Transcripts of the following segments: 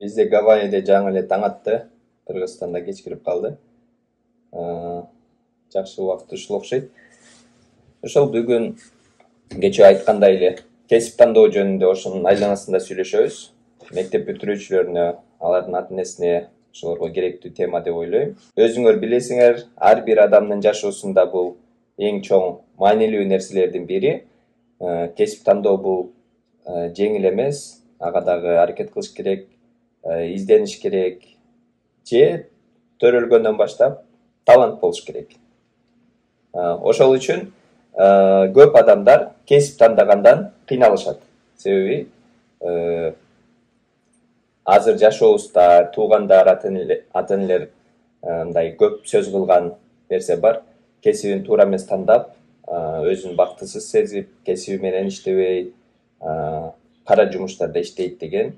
Bizde Gavайиде жаңы эле таң атты. Кыргызстанда кеч кирип калды. Жакшы убакыт ушул окшойт. Ошол бүгүн кечээ айткандай эле кесип тандоо жөнүндө ошонун айланасында сүйлөшөбүз. Мектеп бүтүрүүчүлөрүнө, алардын ата энесине ошолорго керектүү тема деп ойлойм. Өзүңөр билесиңер, ар бир адамдын жашоосунда бул эң чоң маанилүү нерселердин бири. Кесип тандоо бул жеңил эмес, ага дагы аракет кылыш керек, издениш керек, же төрөлгөндөн баштап талант болуш керек. Ошол үчүн көп адамдар кесип тандагандан кыйналышат. Себеби азыр жашообузда туугандар, ата энелер мындай көп сөз кылган нерсе бар. Кесибин туура эмес тандап, өзүн бактысыз сезип, кесиби менен иштебей, кара жумуштарда иштейт деген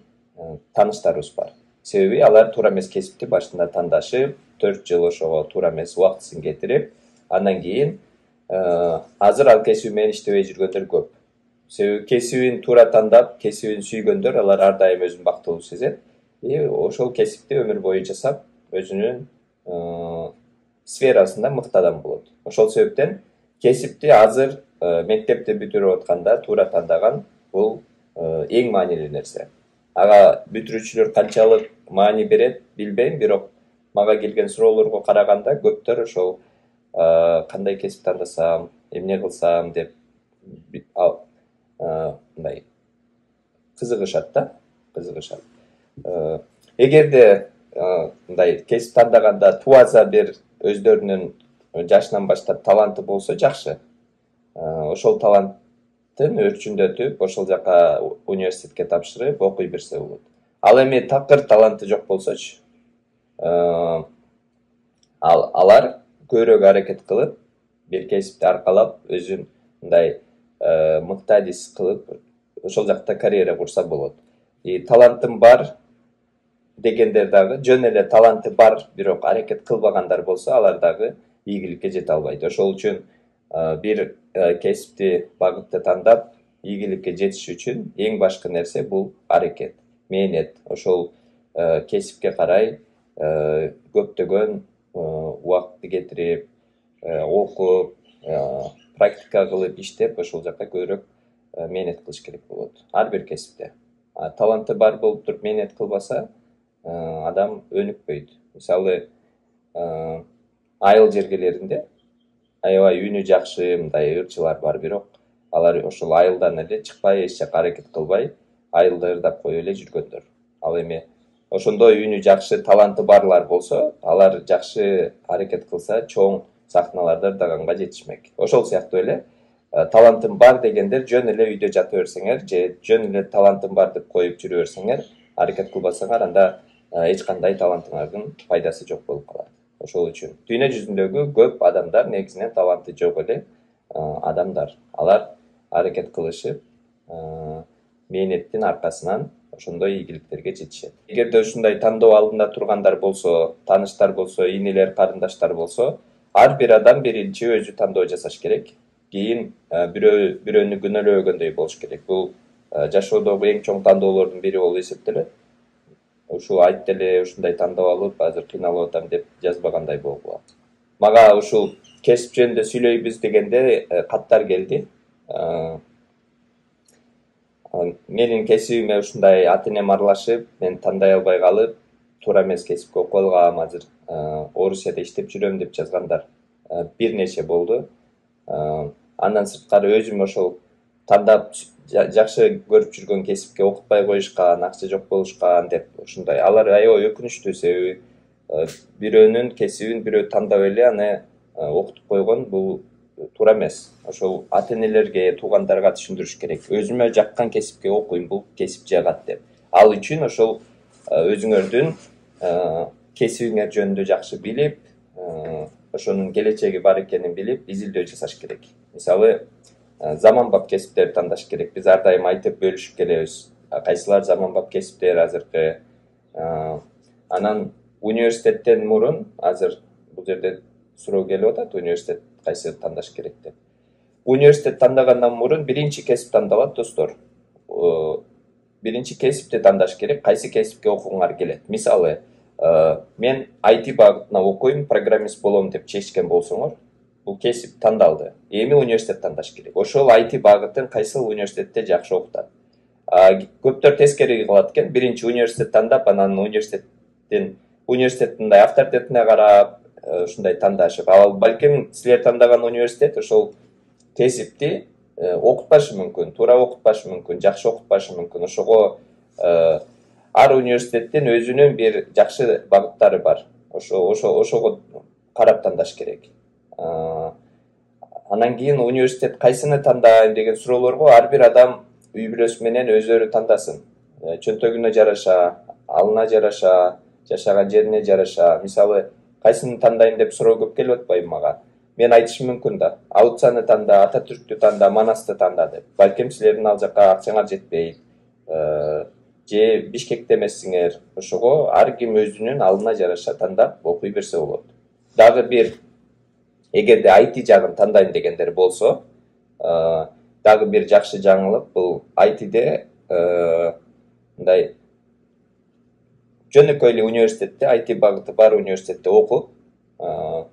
тааныштарыбыз бар. Себеби алар туура эмес кесипти башында тандашып, 4 жыл ошого туура эмес убактысын кетирип, андан кийин азыр ал кесиби менен иштебей жүргөндөр көп. Себеби кесибин туура тандап, кесибин сүйгөндөр алар ар дайым өзүн бактылуу сезет. Ошол кесипти өмүр бою жасап, өзүнүн сферасында мыкты адам болот. Ошол себептен кесипти азыр мектепти бүтүрүп атканда туура тандаган бул эң маанилүү нерсе. Ага бүтүрүүчүлөр канчалык маани берет билбейм, бирок мага келген суроолорго караганда көптөр ошол кандай кесип тандасам, эмне кылсам деп мындай кызыгышат да, кызыгышат. Эгерде мындай кесип тандаганда тубаза бир өздөрүнүн жашынан баштап таланты болсо жакшы. Ошол таланттын өрчүндөтүп, ошол жака университетке тапшырып, окуй берсе болот. Ал эми такыр таланты жок болсочу, алар көбүрөөк аракет кылып, бир кесипти аркалап, өзүн мындай мыкты адис кылып, ошол жакта карьера курса болот. Талантым бар дегендер дагы, жөн эле таланты бар, бирок аракет кылбагандар болсо, алар дагы ийгиликке жете албайт. Ошол үчүн бир кесипти багытты тандап, ийгиликке жетиш үчүн эң башкы нерсе бул аракет, мээнет. Ошол кесипке карай көптөгөн убакытты кетирип, окуп, практика кылып, иштеп, ошол жака көбүрөөк мээнет кылыш керек болот. Ар бир кесипте. Таланты бар болуп туруп мээнет кылбаса, адам өнүкпөйт. Мисалы, айыл жергелеринде аябай үнү жакшы мындай ырчылар бар, бирок алар ошол айылдан эле чыкпай, эч жака аракет кылбай, айылда ырдап коюп эле жүргөндөр. Ал эми ошондой үнү жакшы, таланты барлар болсо, алар жакшы аракет кылса, чоң сахналарда ырдаганга жетишмек. Ошол сыяктуу эле талантым бар дегендер жөн эле үйдө жата берсеңер, же жөн эле талантым бар деп коюп жүрө берсеңер, аракет кылбасаңар, анда эч кандай талантыңардын пайдасы жок болуп калат. Ошол үчүн дүйнө жүзүндөгү көп адамдар негизинен таланты жок эле адамдар. Алар аракет кылышып, мээнеттин аркасынан ошондой ийгиликтерге жетишет. Эгерде ушундай тандоо алдында тургандар болсо, тааныштар болсо, инелер, карындаштар болсо, ар бир адам биринчи өзү тандоо жасаш керек. Кийин бирөөнү күнөөлөгөндөй болуш керек. Бул жашоодогу эң чоң тандоолордун бири болуп эсептелет. Ушул айтты эле ушундай тандап алып, азыр кыйналып атам деп жазбагандай болуп калат. Мага ушул кесип жөнүндө сүйлөйбүз дегенде каттар келди. Менин кесибиме ушундай ата энем аралашып, мен тандай албай калып, туура эмес кесипке окуп алгам, азыр Орусияда иштеп жүрөм деп жазгандар бир нече болду. Андан сырткары өзүм ошол тандап жакшы көрүп жүргөн кесипке окутпай коюшкан, акча жок болушкан деп ушундай. Алар аябай өкүнүчтүү, себеби бирөөнүн кесибин бирөө тандап эле аны окутуп койгон, бул туура эмес. Ошол ата энелерге, туугандарга түшүндүрүш керек. Өзүмө жаккан кесипке окуйм, бул кесип жагат деп. Ал үчүн ошол өзүңөрдүн кесибиңер жөнүндө жакшы билип, ошонун келечеги бар экенин билип, изилдөө жасаш керек. Мисалы, заманбап кесиптерди тандаш керек. Биз ар дайым айтып бөлүшүп келебиз. Кайсылар заманбап кесиптер азыркы. Анан университеттен мурун, азыр бул жерде суроо келип атат, университет кайсы тандаш керек деп. Университет тандагандан мурун биринчи кесип тандалат, достор. биринчи кесипти тандаш керек, кайсы кесипке окугуңар келет. Мисалы, мен IT багытына окуйм, программист болом деп чечкен болсоңор, бул кесип тандалды. Эми университет тандаш керек. Ошол IT багытын кайсыл университетте жакшы окутат. Көптөр тескери кылат экен, биринчи университет тандап, анан университеттин мындай авторитетине карап, ушундай тандашып, ал балким силер тандаган университет ошол кесипти окутпашы мүмкүн, туура окутпашы мүмкүн, жакшы окутпашы мүмкүн. Ошого ар университеттин өзүнүн бир жакшы багыттары бар. Ошого карап тандаш керек. Анан кийин университет кайсыны тандайм деген суроолорго ар бир адам үй бүлөсү менен өзү тандасın. Чөнтөгүнө жараша, алына жараша, жашаган жерине жараша. Мисалы, кайсыны тандайм деп суроо көп келип атпайбы мага? Мен айтышым мүмкүн да. Аутсаны танда, Ататүрктү танда, Манасты танда деп. Балким силердин ал жакка акчаңар жетпейт. Же Бишкекте эмессиңер. Ошого ар ким өзүнүн алына жараша тандап окуй берсе болот. Дагы бир, эгерде IT жагын тандайм дегендер болсо, дагы бир жакшы жаңылык бул ITде мындай жөнөкөй эле университетте, IT багыты бар университетте окуп,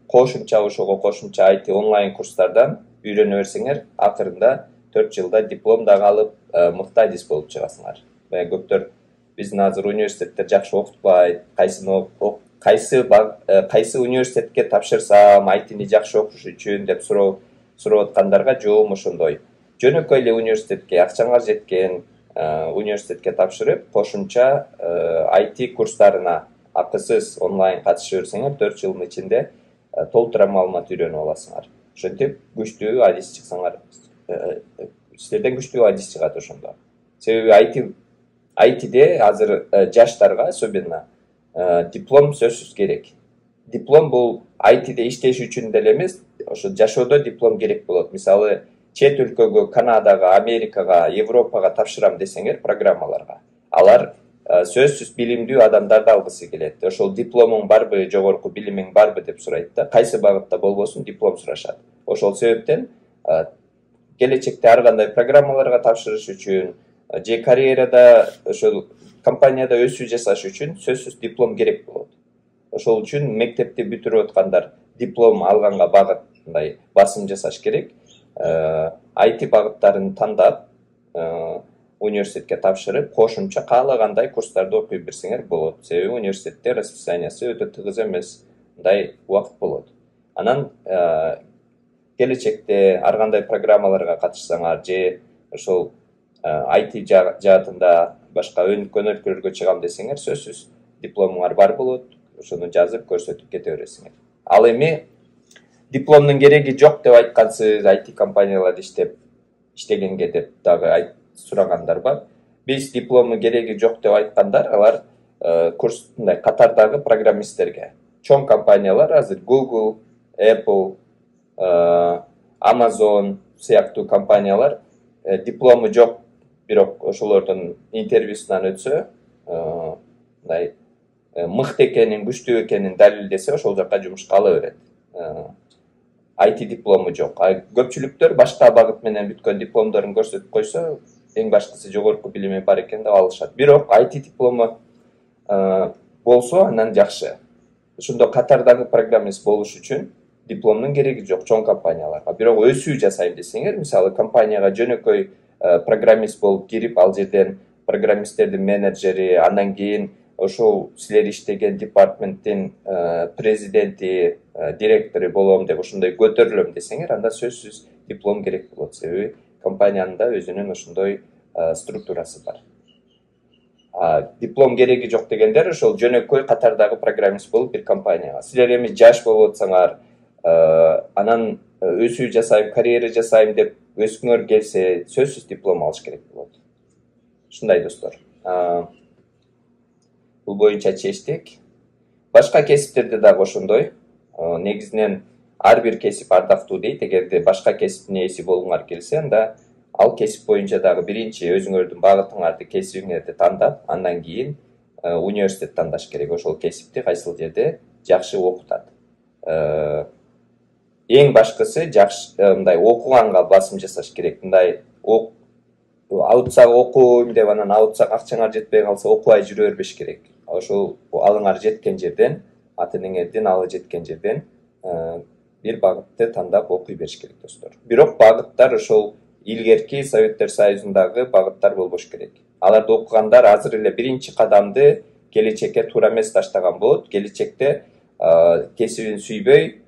кошумча ошого кошумча IT онлайн курстардан үйрөнө берсеңер, акырында 4 жылда диплом дагы алып, мыкты адис болуп чыгасыңар. Көптөр биздин азыр университеттер жакшы окутпайт, кайсы университетке тапшырсам айтини жакшы окуш үчүн деп сурап аткандарга жообум ошондой. Жөнөкөй эле университетке, акчаңар жеткен университетке тапшырып, кошумча IT курстарына акысыз онлайн катышып берсеңер, 4 жылдын ичинде толтура маалымат үйрөнүп аласыңар. Ошентип күчтүү адис чыксаңар, силерден күчтүү адис чыгат ошондо. Себеби ITде азыр жаштарга особенно диплом сөзсүз керек. Диплом бул ITде иштеш үчүн деле эмес, ошо жашоодо диплом керек болот. Мисалы, чет өлкөгө, Канадага, Америкага, Европага тапшырам десеңер программаларга, алар сөзсүз билимдүү адамдарды алгысы келет. Ошол дипломуң барбы, жогорку билимиң барбы деп сурайт да, кайсы багытта болбосун диплом сурашат. Ошол себептен келечекте ар кандай программаларга тапшырыш үчүн, же карьерада ошол компанияда өсүү жасаш үчүн сөзсүз диплом керек болот. Ошол үчүн мектепти бүтүрүп аткандар диплом алганга багыттай басым жасаш керек. IT багыттарын тандап, университетке тапшырып, кошумча каалагандай курстарды окуй берсеңер болот. Себеби университетте расписаниясы өтө тыгыз эмес, мындай убакыт болот. Анан келечекте ар кандай программаларга катышсаңар, же ошол IT жаатында башка өнөктөргө чыгам десеңер, сөзсүз дипломуңар бар болот. Ошону жазып көрсөтүп кете бересиңер. Ал эми дипломдун кереги жок деп айткансыз, IT компанияларда иштегенге деп дагы сурагандар бар. Биз диплому кереги жок деп айткандар, алар курстундай катардагы программисттерге. Чоң компаниялар азыр Google, Apple, Amazon сыяктуу компаниялар диплому жок, бирок ошолордун интервьюсунан өтсө, мындай мыкты экенин, күчтүү экенин далилдесе, ошол жакка жумушка ала берет. IT диплому жок. Көпчүлүктөр башка багыт менен бүткөн дипломдорун көрсөтүп койсо, эң башкысы жогорку билими бар экен деп алышат. Бирок IT диплому болсо, анан жакшы. Ошондо катардагы программист болуш үчүн дипломдун кереги жок чоң компанияларга. Бирок өсүү жасайм десеңер, мисалы компанияга жөнөкөй программист болуп кирип, ал жерден программисттердин менеджери, андан кийин ошол силер иштеген департаменттин президенти, директору болом деп ошондой көтөрүлөм десеңер, анда сөзсүз диплом керек болот. Себеби компаниянын да өзүнүн ошондой структурасы бар. Диплом кереги жок дегендер ошол жөнөкөй катардагы программист болуп бир компанияга. Силер эми жаш болуп атсаңар, анан өсүү жасайм, карьера жасайм деп өскүңөр келсе, сөзсүз диплом алыш керек болот. Ушундай достор. Бул боюнча чечтик. Башка кесиптерде дагы ошондой. Негизинен ар бир кесип ардактуу дейт. Эгерде башка кесиптин ээси болгуңар келсе, анда ал кесип боюнча дагы биринчи өзүңөрдүн багытыңарды, кесибиңерди тандап, андан кийин университет тандаш керек. Ошол кесипти кайсыл жерде жакшы окутат. Эң башкысы жакшы мындай окуганга басым жасаш керек. Мындай аутсак окуйм деп анан аутсак акчаңар жетпей калса окубай жүрө бербеш керек. Ошол алыңар жеткен жерден, ата энеңердин алы жеткен жерден бир багытты тандап окуй бериш керек достор. Бирок багыттар ошол илгерки Советтер Союзундагы багыттар болбош керек. Аларды окугандар азыр эле биринчи кадамды келечекке туура эмес таштаган болот. Келечекте кесибин сүйбөй,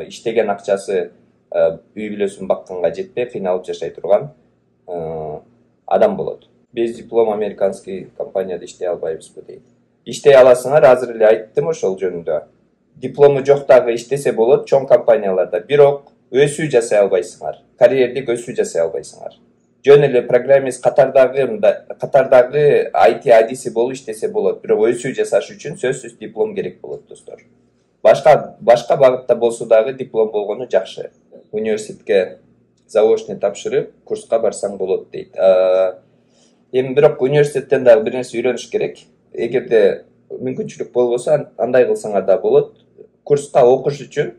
иштеген акчасы үй бүлөсүн бакканга жетпей кыйналып жашай турган адам болот. Без диплом американский компанияда иштей албайбызбы дейт. Иштей аласыңар, азыр эле айттым ошол жөнүндө. Диплому жок дагы иштесе болот чоң компанияларда, бирок өсүү жасай албайсыңар. Карьердик өсүү жасай албайсыңар. Жөн эле программист катардагы IT адиси болуп иштесе болот, бирок өсүү жасаш үчүн сөзсүз диплом керек болот достор. Башка багытта болсо дагы диплом болгону жакшы. Университетке заочный тапшырып, курска барсаң болот дейт. Эми бирок университеттен дагы бир нерсе үйрөнүш керек. Эгерде мүмкүнчүлүк болбосо, андай кылсаңар да болот. Курска окуш үчүн,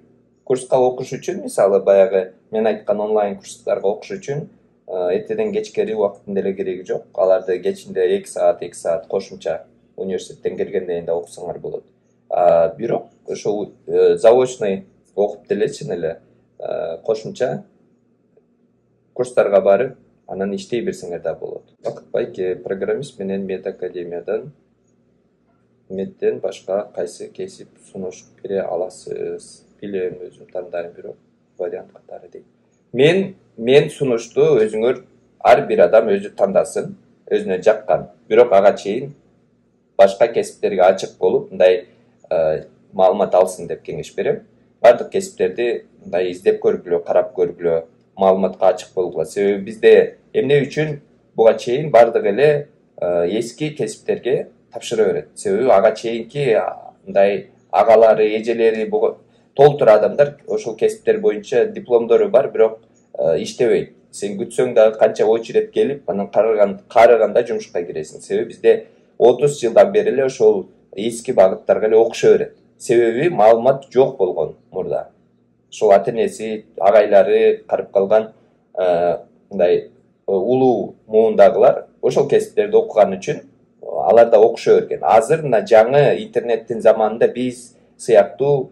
мисалы баягы мен айткан онлайн курстарга окуш үчүн эртеден кечкери убакыттын деле кереги жок. Аларды кечинде 2 саат кошумча университеттен келгенден кийин да окусаңар болот. Бирок ошол заочный окуп делечи эле кошумча курстарга барып, анан иштей берсеңер да болот. Бакытбай программист менен медден башка кайсы кесип сунуш бере аласыз? Билем, өзүм тандайм, бирок вариант катары дейт. Мен сунушту өзүңөр ар бир адам өзү тандасын, өзүнө жаккан. Бирок ага чейин башка кесиптерге ачык болуп, мындай маалымат алсын деп кеңеш берем. Бардык кесиптерди мындай издеп көргүлө, карап көргүлө, маалыматка ачык болгула. Себеби бизде эмне үчүн буга чейин бардык эле эски кесиптерге тапшыра берет. Себеби ага чейинки мындай агалары, эжелери, толтура адамдар ошол кесиптер боюнча дипломдору бар, бирок иштебейт. Сен күтсөң дагы канча очередь келип, анан карыганда жумушка киресиң. Себеби бизде 30 жылдан бери эле ошол эски багыттарга эле окуша берет. Себеби маалымат жок болгон мурда. Ошол ата энеси, агайлары карып калган мындай улуу муундагылар ошол кесиптерди окуган үчүн алар да окуша берген. Азыр мына жаңы интернеттин заманында биз сыяктуу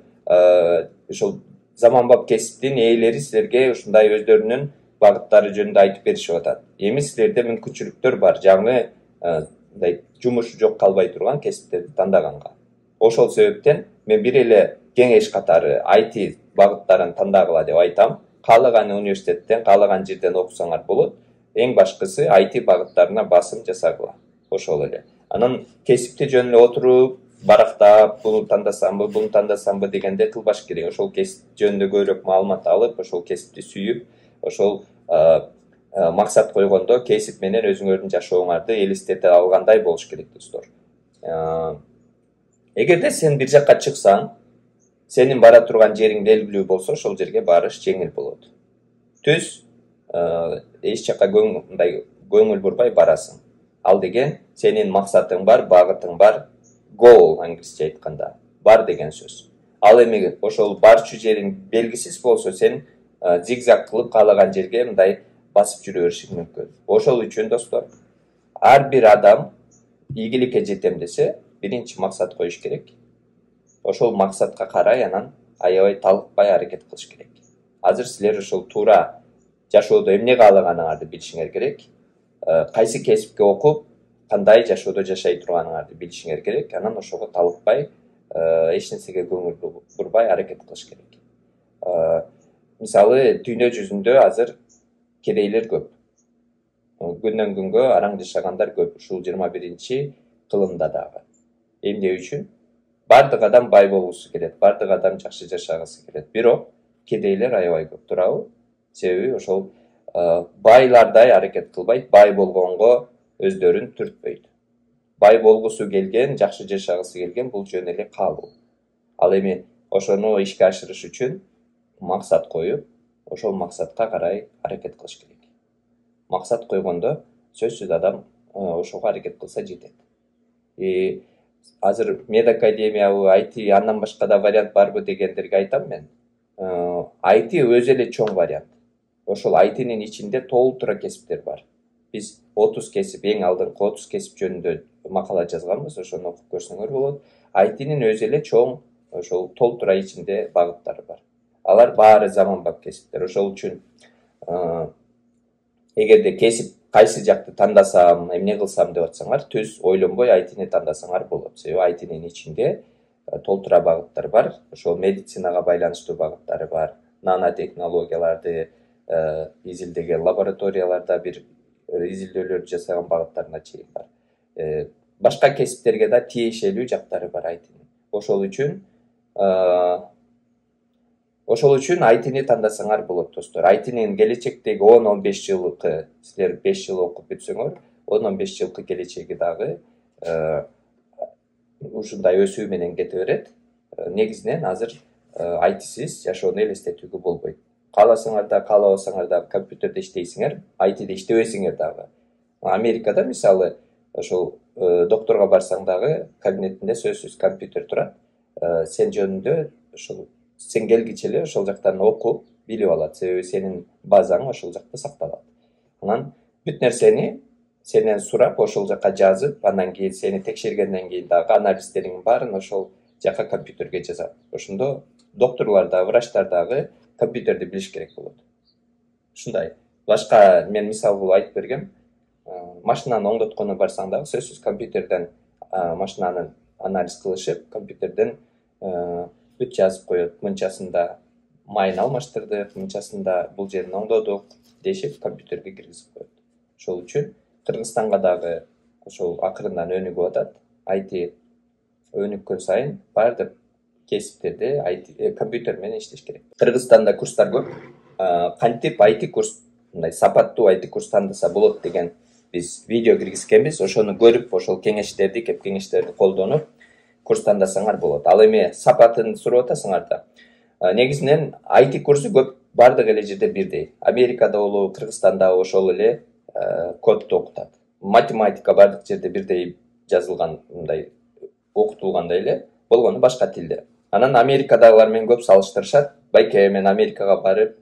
ошол заманбап кесиптин ээлери силерге ушундай өздөрүнүн багыттары жөнүндө айтып беришип атат. Эми силерде мүмкүнчүлүктөр бар жаңы мындай жумушу жок калбай турган кесиптерди тандаганга. Ошол себептен мен бир эле кеңеш катары IT багыттарын тандагыла деп айтам. Каалаган университеттен, каалаган жерден окусаңар болот. Эң башкысы IT багыттарына басым жасагыла. Ошол эле. Анан кесипти жөн эле отуруп, барактап, буну тандасамбы дегенде кылбаш керек. Ошол кесип жөнүндө көбүрөөк маалымат алып, ошол кесипти сүйүп, ошол максат койгондо кесип менен өзүңөрдүн жашооңарды элестете алгандай болуш керек достор. Эгерде сен бир жакка чыксаң, сенин бара турган жериң белгилүү болсо, ошол жерге барыш жеңил болот. Түз эч жакка көңүл бурбай барасың. Ал деген сенин максатың бар, багытың бар, goal англисче айтканда, бар деген сөз. Ал эми ошол барчу жериң белгисиз болсо, сен зигзаг кылып каалаган жерге мындай басып жүрө беришиң мүмкүн. Ошол үчүн достор, ар бир адам ийгиликке жетем десе, биринчи максат коюш керек. Ошол максатка карай анан аябай талыкпай аракет кылыш керек. Азыр силер ошол туура жашоодо эмне каалаганыңарды билишиңер керек. Кайсы кесипке окуп, кандай жашоодо жашай турганыңарды билишиңер керек. Анан ошого талыкпай, эч нерсеге көңүл бурбай аракет кылыш керек. Мисалы, дүйнө жүзүндө азыр кедейлер көп. Күндөн күнгө араң жашагандар көп. Ушул 21 кылымда дагы. Эмне үчүн? Бардык адам бай болгусу келет, бардык адам жакшы жашагысы келет. Бирок кедейлер аябай көп, туурабы? Себеби ошол байлардай аракет кылбайт, бай болгонго өздөрүн түртпөйт. Бай болгусу келген, жакшы жашагысы келген, бул жөн эле каалоо. Ал эми ошону ишке ашырыш үчүн максат коюп, ошол максатка карай аракет кылыш керек. Максат койгондо сөзсүз адам ошого аракет кылса жетет. Азыр медакадемиябы, IT андан башка да вариант барбы дегендерге айтам мен. IT өзү эле чоң вариант. Ошол IT-нин ичинде толтура кесиптер бар. Биз 30 кесип, эң алдыңкы 30 кесип жөнүндө макала жазганбыз, ошону окуп көрсөңөр болот. ITнин өзү эле чоң ошол толтура ичинде багыттары бар. Алар баары заманбап кесиптер. Ошол үчүн эгерде кесип кайсы жакты тандасам, эмне кылсам деп атсаңар, түз ойлонбой ITни тандасаңар болот. Себеби ITнин ичинде толтура багыттар бар. Ошол медицинага байланыштуу багыттары бар. Нанотехнологияларды изилдеген, лабораторияларда бир изилдөөлөрдү жасаган багыттарына чейин бар. Башка кесиптерге да тиешелүү жактары бар ITнин. Ошол үчүн ITни тандасаңар болот, достор. ITнин келечектеги 10-15 жылкы, силер 5 жыл окуп бүтсөңөр, 10-15 жылкы келечеги дагы ушундай өсүү менен кете берет. Негизинен азыр ITсиз жашоону элестетүүгө болбойт. Кааласаңар да, каалабасаңар да компьютерде иштейсиңер, ITде иштебесиңер дагы. Америкада мисалы ошол докторго барсаң дагы кабинетинде сөзсүз компьютер турат. Сен жөнүндө ошол сен келгиче эле ошол жактан окуп, билип алат. Себеби сенин базаң ошол жакта сакталат. Анан бүт нерсени сенен сурап, ошол жака жазып, андан кийин сени текшергенден кийин дагы анализдериңин баарын ошол жака компьютерге жазат. Ошондо докторлор да, врачтар дагы компьютерди билиш керек болот. Ушундай. Башка мен мисал кылып айтып бергем. Машинаны оңдоткону барсаң дагы сөзсүз компьютерден машинаны анализ кылышып, компьютерден бүт жазып коет. Мынчасында майын алмаштырдык, мынчасында бул жерин оңдодук дешип компьютерге киргизип коет. Ошол үчүн Кыргызстанга дагы ошол акырындан өнүгүп атат. IT өнүккөн сайын баардык кесиптерде компьютер менен иштеш керек. Кыргызстанда курстар көп. Кантип IT курс, мындай сапаттуу IT курс тандаса болот деген биз видео киргизгенбиз. Ошону көрүп, ошол кеңештерди, кеп кеңештерди колдонуп, курс тандасаңар болот. Ал эми сапатын сурап атасыңар да. Негизинен IT курсу көп баардык эле жерде бирдей. Америкада болобу, Кыргызстанда ошол эле кодду окутат. Математика баардык жерде бирдей жазылган, мындай окутулгандай эле, болгону башка тилде. Анан Америкадагылар менен көп салыштырышат. Байке мен Америкага барып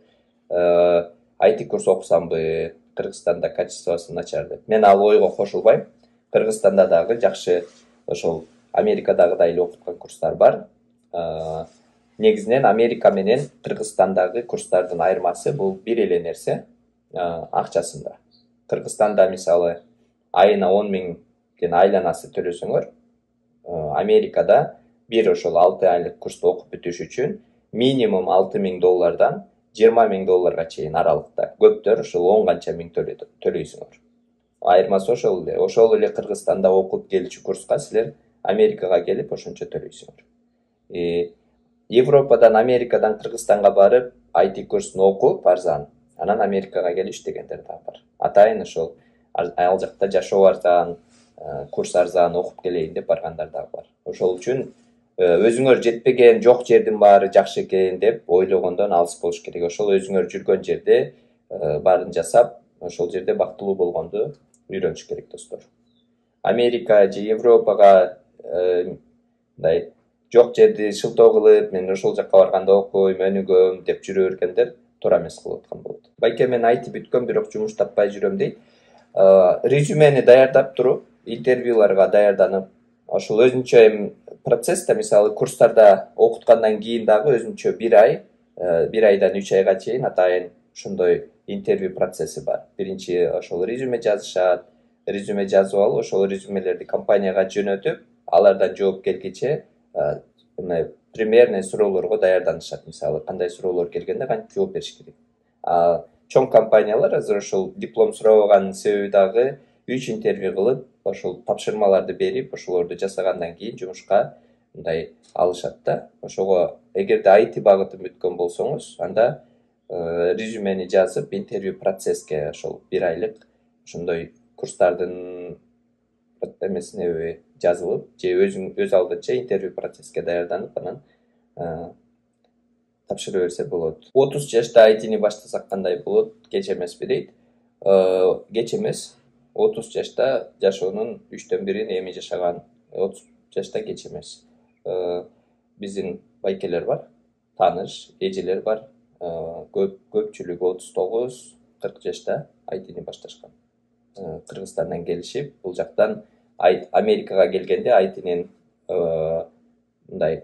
IT курс окусамбы, Кыргызстанда качествосы начар деп. Мен ал ойго кошулбайм. Кыргызстанда дагы жакшы ошол Америкадагыдай эле окуткан курстар бар. Негизинен Америка менен Кыргызстандагы курстардын айырмасы бул бир эле нерсе, акчасында. Кыргызстанда мисалы айына 10 миңден айланасы төлөсөңөр, Америкада бир ошол 6 айлык курсту окуп бүтүш үчүн минимум $6,000 $20,000 чейин аралыкта. Көптөр ошол 10 канча миң төлөйсүңөр. Айырмасы ошол эле. Ошол эле Кыргызстанда окуп келчү курска силер Америкага келип ошончо төлөйсүңөр. Европадан, Америкадан Кыргызстанга барып IT курсун окуп арзан, анан Америкага келип иштегендер дагы бар. Атайын ошол ал жакта жашоо арзан, курс арзан, окуп келейин деп баргандар дагы бар. Ошол үчүн өзүңөр жетпеген, жок жердин баары жакшы экен деп ойлогондон алыс болуш керек. Ошол өзүңөр жүргөн жерде баарын жасап, ошол жерде бактылуу болгонду үйрөнүш керек, достор. Америка же Европага мындай жок жерди шылтоо кылып, мен ошол жакка барганда окуйм, өнүгөм деп жүрө бергендер туура эмес кылып аткан болот. Байке мен IT бүткөм, бирок жумуш таппай жүрөм дейт. Резюмени даярдап туруп, интервьюларга даярданып, ошол өзүнчө эми процесс да, мисалы курстарда окуткандан кийин дагы өзүнчө 1 айдан 3 айга чейин атайын ошондой интервью процесси бар. Биринчи ошол резюме жазышат, резюме жазып алып, ошол резюмелерди компанияга жөнөтүп, алардан жооп келгиче примерный суроолорго даярданышат. Мисалы кандай суроолор келгенде кантип жооп бериш керек. Чоң компаниялар азыр ошол диплом сурабаганын себеби дагы 3 интервью кылып, ошол тапшырмаларды берип, ошолорду жасагандан кийин жумушка мындай алышат да. Ошого эгерде IT багытын бүткөн болсоңуз, анда резюмени жазып, интервью процесске ошол 1 айлык ошондой курстардын эмесине жазылып, же өз алдынча интервью процесске даярданып, анан тапшыра берсе болот. 30 жашта ITни баштасак кандай болот? Кеч эмеспи дейт. Кеч эмес. 30 жашта жашоонун 3/1 эми жашаган. 30 жашта кеч эмес. Биздин байкелер бар, тааныш, эжелер бар. Көпчүлүгү 39-40 жашта ITни башташкан. Кыргызстандан келишип, бул жактан Америкага келгенде айтинин мындай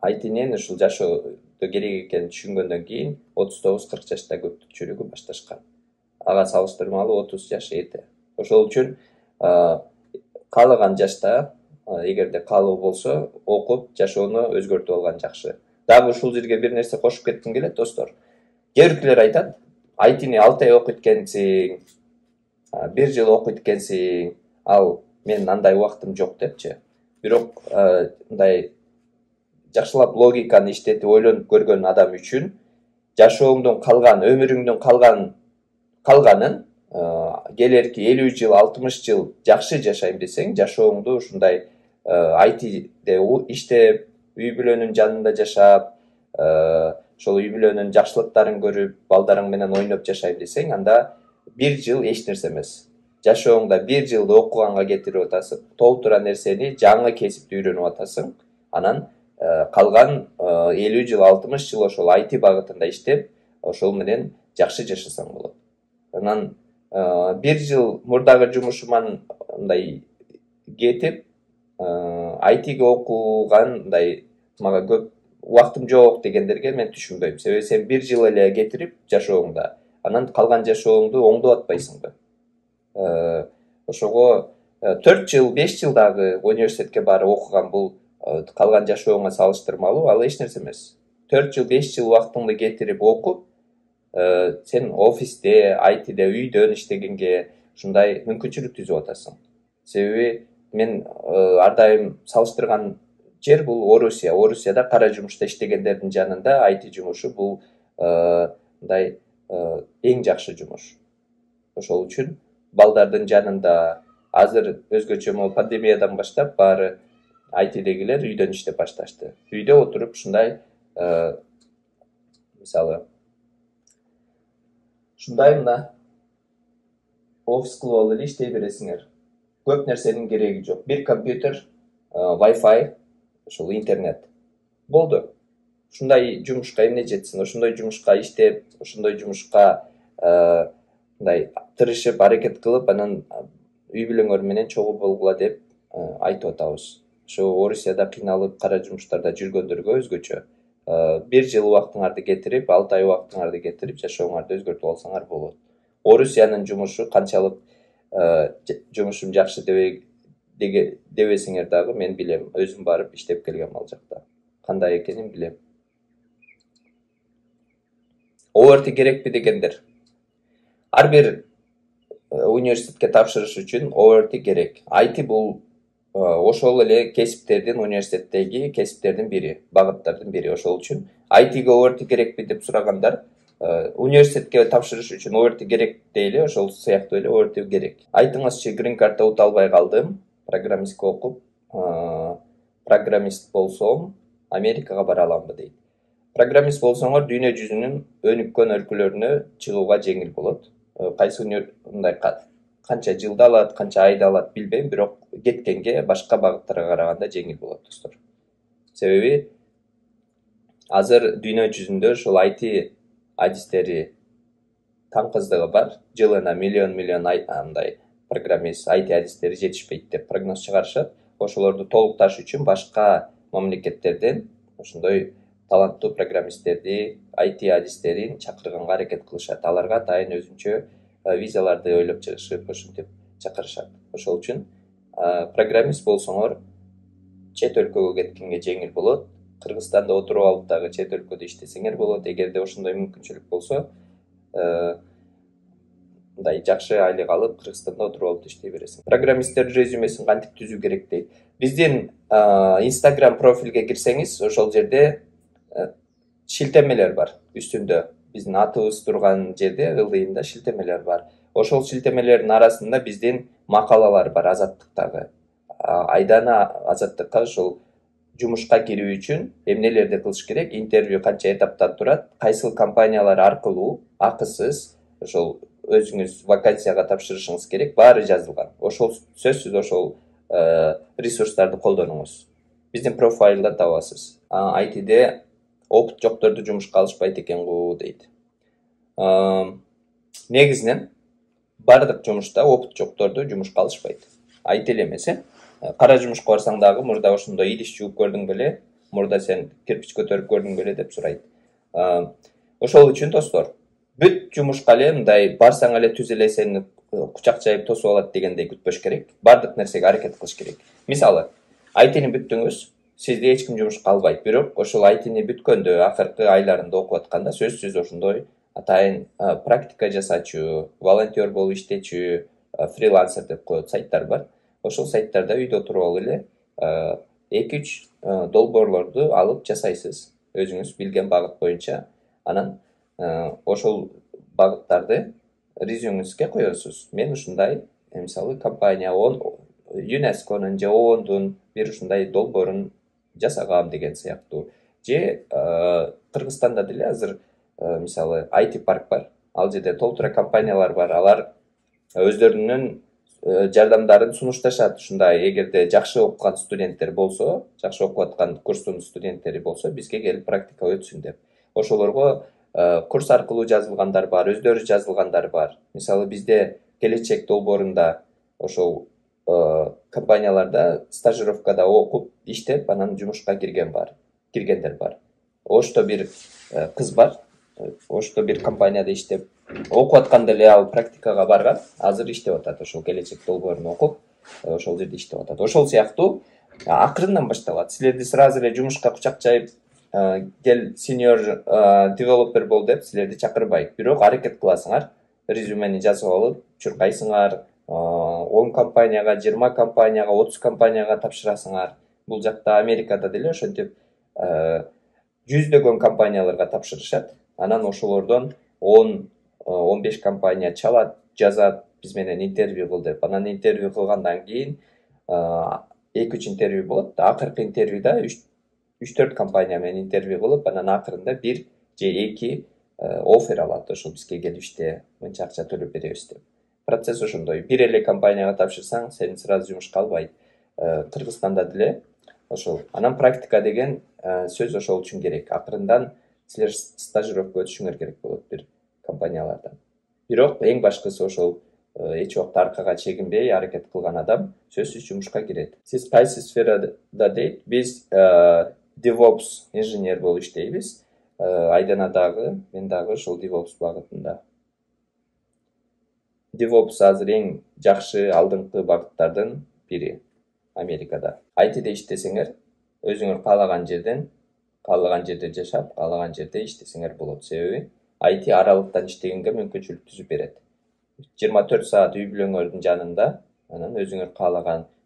айтинин ушул жашоодо керек экенин түшүнгөндөн кийин 39-40 жашта көпчүлүгү башташкан. Ага салыштырмалуу 30 жаш эте. Ошол үчүн каалаган жашта, эгерде каалоо болсо, окуп жашоону өзгөртүп алган жакшы. Дагы ушул жерге бир нерсе кошуп кетким келет, достор. Кээ биркилер айтат, айтини 6 ай окуйт экенсиң, 1 жыл окуйт экенсиң, ал менин андай убактым жок депчи. Бирок мындай жакшылап логиканы иштетип ойлонуп көргөн адам үчүн жашооңдун калган, өмүрүңдүн калганын келерки 50 жыл, 60 жыл жакшы жашайм десең, жашооңду ушундай айтиде иштеп, үй бүлөнүн жанында жашап, ошол үй бүлөнүн жакшылыктарын көрүп, балдарың менен ойноп жашайм десең, анда 1 жыл эч нерсе эмес. Жашооңда 1 жылды окуганга кетирип атасың, толтура нерсени, жаңы кесипти үйрөнүп атасың. Анан калган 50 жыл, 60 жыл ошол IT багытында иштеп, ошол менен жакшы жашасаң болот. Анан 1 жыл мурдагы жумушуман мындай кетип, ITге окуган мындай мага көп убактым жок дегендерге мен түшүнбөйм. Себеби сен 1 жыл эле кетирип жашооңда, анан калган жашооңду оңдоп атпайсыңбы? Ошого 4 жыл, 5 жыл дагы университетке барып окуган бул калган жашооңа салыштырмалуу, ал эч нерсе эмес. 4 жыл, 5 жыл убактыңды кетирип окуп, сен офисте, ITде, үйдөн иштегенге ушундай мүмкүнчүлүк түзүп атасың. Себеби мен ар дайым салыштырган жер бул Орусия. Орусияда кара жумушта иштегендердин жанында IT жумушу бул мындай эң жакшы жумуш. Ошол үчүн балдардын жанында азыр өзгөчө пандемиядан баштап баары ITдегилер үйдөн иштеп башташты. Үйдө отуруп ушундай мисалы ушундай мына офис кылып алып эле иштей бересиңер. Көп нерсенин кереги жок. Бир компьютер, Wi-Fi, ошол интернет. Болду. Ушундай жумушка эмне жетсин? Ошондой жумушка иштеп, ошондой жумушка мындай тырышып, аракет кылып, анан үй бүлөңөр менен чогуу болгула деп айтып атабыз. Ошо Орусияда кыйналып, кара жумуштарда жүргөндөргө өзгөчө 1 жыл убактыңарды кетирип, 6 ай убактыңарды кетирип, жашооңарды өзгөртүп алсаңар болот. Орусиянын жумушу канчалык жумушум жакшы дебесиңер дагы мен билем. Өзүм барып иштеп келгем ал жакта. Кандай экенин билем. ОРТ керекпи дегендер. Ар бир университетке тапшырыш үчүн ОРТ керек. IT бул ошол эле кесиптердин, университеттеги кесиптердин бири, багыттардын бири. Ошол үчүн ITге ОРТ керекпи деп сурагандар, университетке тапшырыш үчүн ОРТ керек дейли, ошол сыяктуу эле ОРТ керек. Айтыңызчы, грин картта ута албай калдым, программистке окуп, программист болсом, Америкага бара аламбы дейт. Программист болсоңор дүйнө жүзүнүн өнүккөн өлкөлөрүнө чыгууга жеңил болот. Кайсы мындай канча жылда алат, канча айда алат билбейм, бирок кеткенге башка багыттарга караганда жеңил болот, достор. Себеби азыр дүйнө жүзүндө ушул IT адистери таңкыздыгы бар. Жылына миллион андай программист, IT адистери жетишпейт деп прогноз чыгарышат. Ошолорду толукташ үчүн башка мамлекеттерден ошондой таланттуу программисттерди, IT адистерин чакырганга аракет кылышат. Аларга атайын өзүнчө визаларды ойлоп чыгышып, ошентип чакырышат. Ошол үчүн программист болсоңор чет өлкөгө кеткенге жеңил болот. Кыргызстанда отуруп алып дагы чет өлкөдө иштесеңер болот. Эгерде ошондой мүмкүнчүлүк болсо, мындай жакшы айлык алып, Кыргызстанда отуруп алып иштей бересиң. Программисттер резюмесин кантип түзүү керек дейт. Биздин Instagram профилге кирсеңиз, ошол жерде шилтемелер бар үстүндө. Биздин атыбыз турган жерде ылдыйында шилтемелер бар. Ошол шилтемелердин арасында биздин макалалар бар Азаттыктагы. Айдана Азаттыкка ошол жумушка кирүү үчүн эмнелерди кылыш керек, интервью канча этаптан турат, кайсыл компаниялар аркылуу акысыз ошол өзүңүз вакансияга тапшырышыңыз керек, баары жазылган. Ошол сөзсүз ошол ресурстарды колдонуңуз. Биздин профайлда табасыз. ITде опыт жокторду жумушка алышпайт экен го дейт. Негизинен бардык жумушта опыт жокторду жумушка алышпайт. Айт эле эмес, кара жумушка барсаң дагы мурда ошондой идиш жууп көрдүң беле, мурда сен кирпич көтөрүп көрдүң беле деп сурайт. Ошол үчүн достор, бүт жумушка эле мындай барсаң эле түз эле сени кучак жайып тосуп алат дегендей күтпөш керек. Бардык нерсеге аракет кылыш керек. Мисалы, айтини бүттүңүз, сизди эч ким жумушка албайт, бирок ошол айтини бүткөндө, акыркы айларында окуп атканда сөзсүз ошондой атайын практика жасачу, волонтер болуп иштечү, фрилансер деп коет сайттар бар. Ошол сайттарда үйдө отуруп алып эле 2-3 долбоорлорду алып жасайсыз, өзүңүз билген багыт боюнча. Анан ошол багыттарды резюмеңизге коесуз. Мен ушундай, мисалы, компания ЮНЕСКОнун же ООНдун бир ушундай долбоорун жасагам деген сыяктуу. Же Кыргызстанда деле азыр мисалы IT парк бар. Ал жерде толтура компаниялар бар. Алар өздөрүнүн жардамдарын сунушташат. Ушундай, эгерде жакшы окуган студенттер болсо, жакшы окуп аткан курстун студенттери болсо, бизге келип практика өтсүн деп. Ошолорго курс аркылуу жазылгандар бар, өздөрү жазылгандар бар. Мисалы бизде келечек долбоорунда ошол компанияларда стажировкада окуп, иштеп, анан жумушка киргендер бар. Ошто бир кыз бар. Ошто бир компанияда иштеп, окуп атканда эле ал практикага барган, азыр иштеп атат, ошол келечек долбоорун окуп, ошол жерде иштеп атат. Ошол сыяктуу акырындан башталат. Силерди сразу эле жумушка кучак жайып, кел senior developer бол деп силерди чакырбайт. Бирок аракет кыласыңар, резюмени жазып алып, чуркайсыңар, 10 компанияга, 20 компанияга, 30 компанияга тапшырасыңар. Бул жакта Америкада деле ошентип жүздөгөн компанияларга тапшырышат. Анан ошолордон 10-15 компания чалат, жазат, биз менен интервью кыл деп. Анан интервью кылгандан кийин 2-3 интервью болот. Акыркы интервьюда 3-4 компания менен интервью кылып, анан акырында 1 же 2 оффер алат. Ошол бизге келип иште, мынча акча төлөп беребиз деп. Процесс ошондой. Бир эле компанияга тапшырсаң, сени сразу жумушка албайт. Кыргызстанда деле ошол. Анан практика деген сөз ошол үчүн керек. Акырындан силер стажировка өтүшүңөр керек болот бир компаниялардан. Бирок эң башкысы ошол эч убакта аркага чегинбей аракет кылган адам сөзсүз жумушка кирет. Сиз кайсы сферада дейт? Биз DevOps инженер болуп иштейбиз. Айдана дагы, мен дагы ошол DevOps багытында. DevOps азыр эң жакшы алдыңкы багыттардын бири Америкада. IT-де иштесеңер, өзүңөр каалаган жерде жашап, каалаган жерде иштесеңер болот. Себеби IT аралыктан иштегенге мүмкүнчүлүк түзүп берет. 24 саат үй бүлөңөрдүн жанында, анан өзүңөр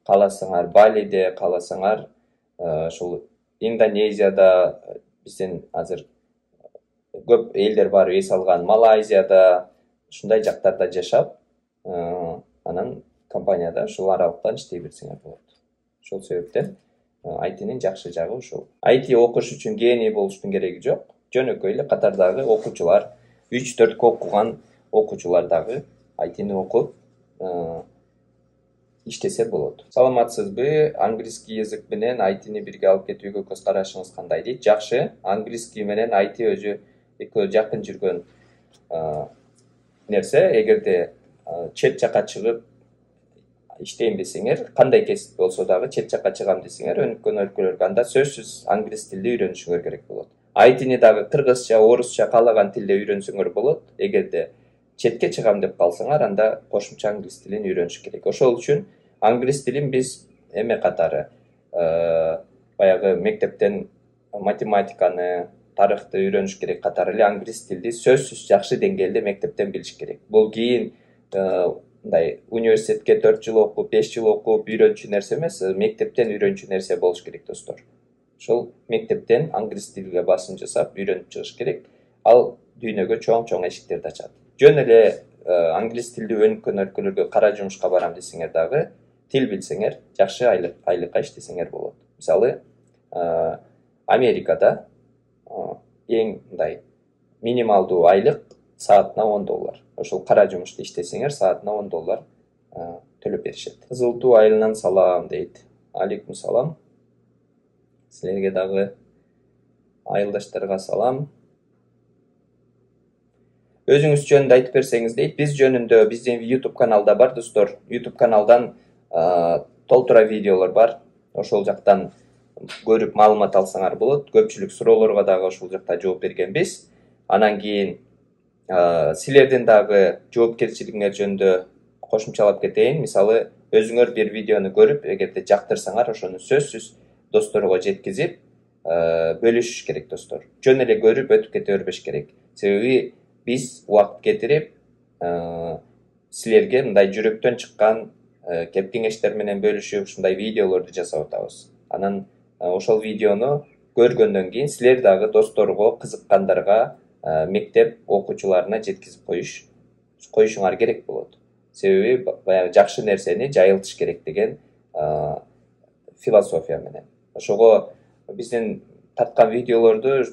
кааласаңар Балиде, кааласаңар ошол Индонезияда, бизден азыр көп элдер бар, эс алган Малайзияда, ушундай жактарда жашап, анан компанияда ушул аралыктан иштей берсеңер болот. Ошол себептен IT-нин жакшы жагы ушул. IT окуш үчүн гений болуштун кереги жок. Жөнөкөй эле катардагы окуучулар, 3-4 окуган окуучулар дагы IT-ни окуп иштесе болот. Саламатсызбы? Английский язык менен IT-ни бирге алып кетүүгө көз карашыңыз кандай дейт? Жакшы. Английский менен IT өзү экөө жакын жүргөн нерсе. Эгерде чет жака чыгып иштейм десеңер, кандай кесип болсо дагы чет жака чыгам десеңер, өнүккөн өлкөлөргө анда сөзсүз англис тилди үйрөнүшүңөр керек болот. IT-ни дагы кыргызча, орусча каалаган тилде үйрөнсөңөр болот. Эгерде четке чыгам деп калсаңар, анда кошумча англис тилин үйрөнүш керек. Ошол үчүн англис тилин биз эме катары, баягы мектептен математиканы, тарыхты үйрөнүш керек катары эле англис тилди сөзсүз жакшы деңгээлде мектептен билиш керек. Бул кийин мындай университетке 4 жыл окуп, 5 жыл окуп үйрөнчү нерсе эмес, мектептен үйрөнчү нерсе болуш керек, достор. Ошол мектептен англис тилге басым жасап үйрөнүп чыгыш керек. Ал дүйнөгө чоң эшиктерди ачат. Жөн эле англис тилди өнүккөн өлкөлөргө кара жумушка барам десеңер дагы, тил билсеңер, жакшы айлыкка иштесеңер болот. Мисалы, Америкада эң мындай минималдуу айлык саатына $10. Ошол кара жумушта иштесеңер, саатына $10 төлөп беришет. Кызыл туу айылынан салам дейт. Алейкум салам. Силерге дагы айылдаштарга салам. өзүңүз жөнүндө айтып берсеңиз дейт. Биз жөнүндө биздин YouTube каналда бар достор. YouTube каналдан толтура видеолор бар. Ошол жактан көрүп маалымат алсаңар болот. Көпчүлүк суроолорго дагы ошол жакта жооп бергенбиз. Анан кийин силердин дагы жоопкерчилигиңер жөнүндө кошумчалап кетейин. Мисалы, өзүңөр бир видеону көрүп, эгерде жактырсаңар, ошону сөзсүз досторго жеткизип, бөлүшүш керек достор. Жөн эле көрүп өтүп кете бербеш керек. Себеби биз убакыт кетирип, силерге мындай жүрөктөн чыккан кеп кеңештер менен бөлүшүп, ушундай видеолорду жасап атабыз. Анан ошол видеону көргөндөн кийин силер дагы досторго, кызыккандарга, мектеп окуучуларына жеткизип коюшуңар керек болот. Себеби баягы жакшы нерсени жайылтыш керек деген философия менен. Ошого биздин тарткан видеолорду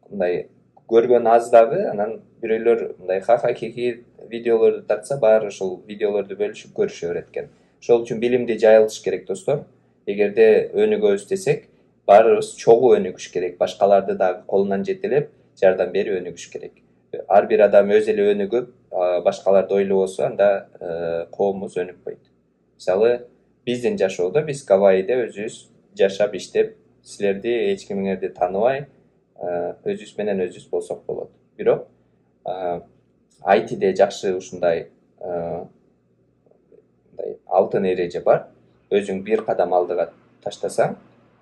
мындай көргөн аз дагы, анан бирөөлөр мындай ха-ха-хи-хи видеолорду тартса, баары ошол видеолорду бөлүшүп көрүшө берет экен. Ошол үчүн билимди жайылтыш керек достор. Эгерде өнүгөбүз десек, баарыбыз чогуу өнүгүш керек. Башкаларды дагы колунан жетелеп, жардам берип өнүгүш керек. Ар бир адам өзү эле өнүгүп, башкаларды ойлобосо, анда коомубуз өнүкпөйт. Мисалы, биздин жашоодо биз Гавайиде өзүбүз жашап иштеп, силерди эч кимиңерди тааныбай, өзүбүз менен өзүбүз болсок болот. Бирок айтиде жакшы ушундай алтын эреже бар. Өзүң бир кадам алдыга таштасаң,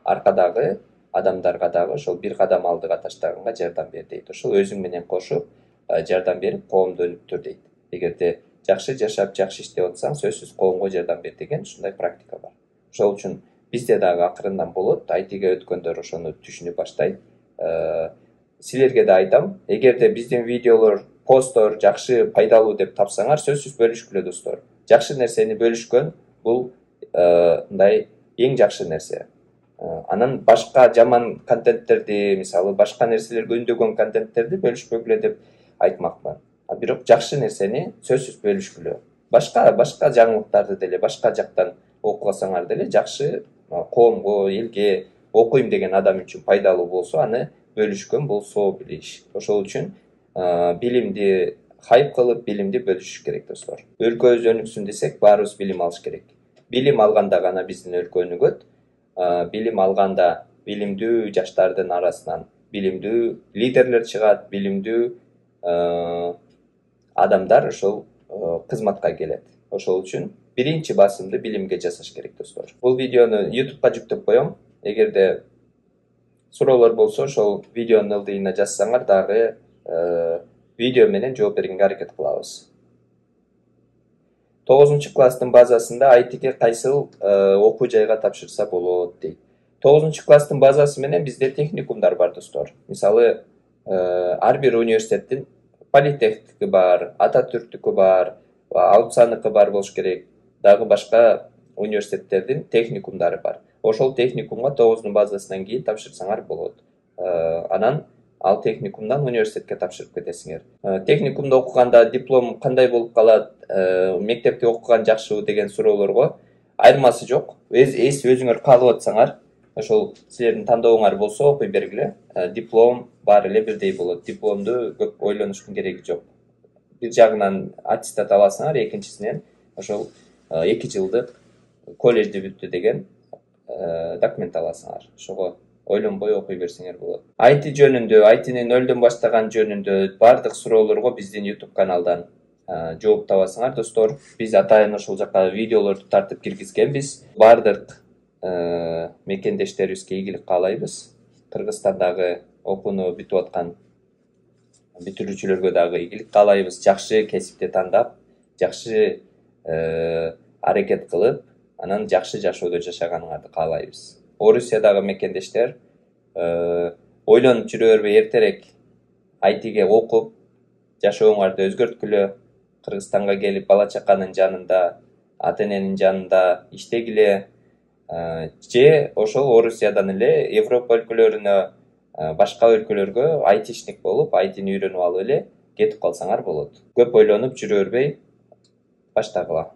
аркадагы адамдарга дагы ошол бир кадам алдыга таштаганга жардам бер дейт. Ошол өзүң менен кошуп жардам берип, коомду өнүктүр дейт. Эгерде жакшы жашап, жакшы иштеп атсаң, сөзсүз коомго жардам бер деген ушундай практика бар. Ошол үчүн бизде дагы акырындан болот. Айтиге өткөндөр ошону түшүнүп баштайт. Силерге да айтам, эгерде биздин видеолор, посттор жакшы, пайдалуу деп тапсаңар, сөзсүз бөлүшкүлө достор. Жакшы нерсени бөлүшкөн бул мындай эң жакшы нерсе. Анан башка жаман контенттерди, мисалы, башка нерселерге үндөгөн контенттерди бөлүшпөгүлө деп айтмакмын. Бирок жакшы нерсени сөзсүз бөлүшкүлө. Башка жаңылыктарды деле башка жактан окусаңар деле жакшы, коомго, элге, окуйм деген адам үчүн пайдалуу болсо, аны бөлүшкөн бул соо билиш. Ошол үчүн билимди хайп кылып, билимди бөлүшүш керек достор. Өлкөбүз өнүксүн десек, баарыбыз билим алыш керек. Билим алганда гана биздин өлкө өнүгөт. Билим алганда билимдүү жаштардын арасынан билимдүү лидерлер чыгат, билимдүү адамдар ошол кызматка келет. Ошол үчүн биринчи басымды билимге жасаш керек достор. Бул видеону YouTube'га жүктөп коем. Эгерде суроолор болсо, ошол видеонун ылдыйына жазсаңар дагы видео менен жооп бергенге аракет кылабыз. 9 класстын базасында айтиге кайсыл окуу жайга тапшырса болот дейт. 9 класстын базасы менен бизде техникумдар бар достор. Мисалы, ар бир университеттин политехники бар, Ататүрктүкү бар, Аутсаныкы бар болуш керек. Дагы башка университеттердин техникумдары бар. Ошол техникумга 9 базасынан кийин тапшырсаңар болот. Анан ал техникумдан университетке тапшырып кетесиңер. Техникумда окуганда диплом кандай болуп калат, мектепте окуган жакшыбы деген суроолорго айырмасы жок. Өзүңөр каалап атсаңар, ошол силердин тандооңар болсо окуй бергиле. Диплом баары эле бирдей болот. Дипломду көп ойлонуштун кереги жок. Бир жагынан аттестат аласыңар, экинчисинен ошол 2 жылдык колледжди бүттү деген документ аласыңар. Ошого ойлонбой окуй берсеңер болот. IT жөнүндө, IT-ни нөлдөн баштаган жөнүндө бардык суроолорго биздин YouTube каналдан жооп табасыңар достор. Биз атайын ошол жака видеолорду тартып киргизгенбиз. Бардык мекендештерибизге ийгилик каалайбыз. Кыргызстандагы окууну бүтүп аткан бүтүрүүчүлөргө дагы ийгилик каалайбыз. Жакшы кесипти тандап, жакшы аракет кылып, анан жакшы жашоодо жашаганыңарды каалайбыз. Орусиядагы мекендештер ойлонуп жүрө бербей эртерээк айтиге окуп, жашооңарды өзгөрткүлө, Кыргызстанга келип бала чаканын жанында, ата эненин жанында иштегиле, же ошол Орусиядан эле Европа өлкөлөрүнө, башка өлкөлөргө айтишник болуп, айтини үйрөнүп алып эле кетип калсаңар болот. Көп ойлонуп жүрө бербей баштагыла.